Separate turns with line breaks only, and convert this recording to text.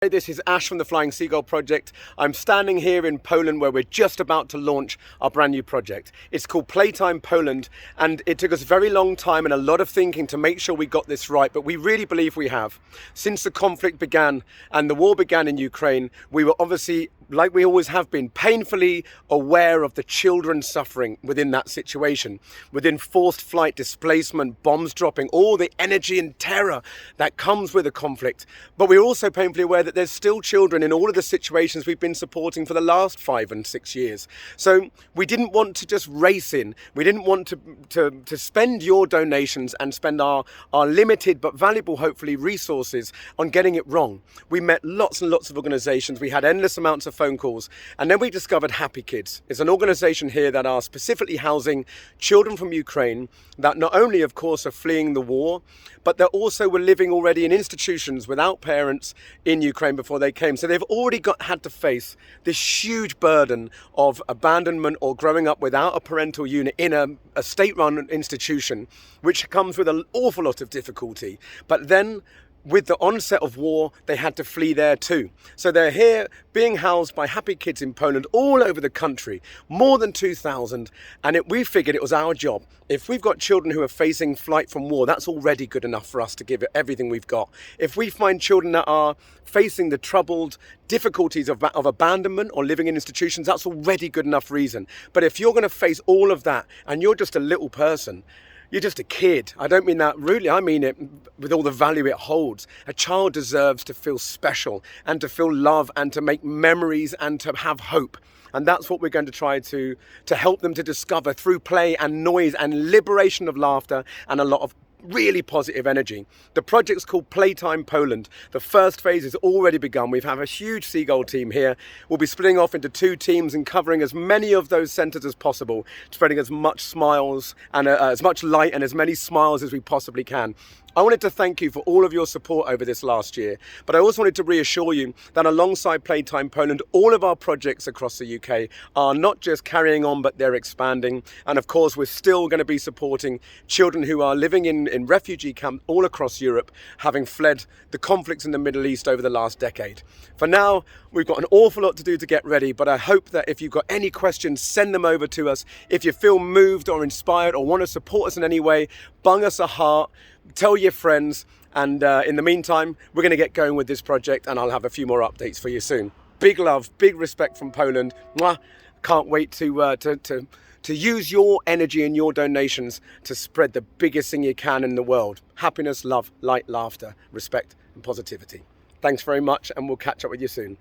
Hey, this is Ash from the Flying Seagull project. I'm standing here in Poland where we're just about to launch our brand new project. It's called Playtime Poland, and it took us a very long time and a lot of thinking to make sure we got this right, but we really believe we have. Since the conflict began and the war began in Ukraine, we were obviously, like we always have been, painfully aware of the children suffering within that situation, within forced flight, displacement, bombs dropping, all the energy and terror that comes with a conflict. But we're also painfully aware that there's still children in all of the situations we've been supporting for the last 5 and 6 years. So we didn't want to just race in. We didn't want to spend your donations and spend our limited but valuable, hopefully, resources on getting it wrong. We met lots and lots of organisations. We had endless amounts of phone calls. And then we discovered Happy Kids. It's an organisation here that are specifically housing children from Ukraine that not only, of course, are fleeing the war, but they also were living already in institutions without parents in Ukraine before they came. So they've already had to face this huge burden of abandonment or growing up without a parental unit in a state-run institution, which comes with an awful lot of difficulty. But then, with the onset of war, they had to flee there too. So they're here being housed by Happy Kids in Poland all over the country, more than 2,000. And we figured it was our job. If we've got children who are facing flight from war, that's already good enough for us to give it everything we've got. If we find children that are facing the troubled difficulties of abandonment or living in institutions, that's already good enough reason. But if you're going to face all of that and you're just a little person, you're just a kid. I don't mean that rudely. I mean it with all the value it holds. A child deserves to feel special and to feel love and to make memories and to have hope. And that's what we're going to try to help them to discover through play and noise and liberation of laughter and a lot of really positive energy. The project's called Playtime Poland. The first phase has already begun. We have a huge Seagull team here. We'll be splitting off into 2 teams and covering as many of those centres as possible, spreading as much smiles and as much light and as many smiles as we possibly can. I wanted to thank you for all of your support over this last year, but I also wanted to reassure you that alongside Playtime Poland, all of our projects across the UK are not just carrying on, but they're expanding. And of course, we're still going to be supporting children who are living in refugee camps all across Europe, having fled the conflicts in the Middle East over the last decade. For now, we've got an awful lot to do to get ready, but I hope that if you've got any questions, send them over to us. If you feel moved or inspired or want to support us in any way, bung us a heart, tell your friends, and in the meantime, we're going to get going with this project, and I'll have a few more updates for you soon. Big love, big respect from Poland. Mwah. Can't wait to use your energy and your donations to spread the biggest thing you can in the world. Happiness, love, light, laughter, respect, and positivity. Thanks very much, and we'll catch up with you soon.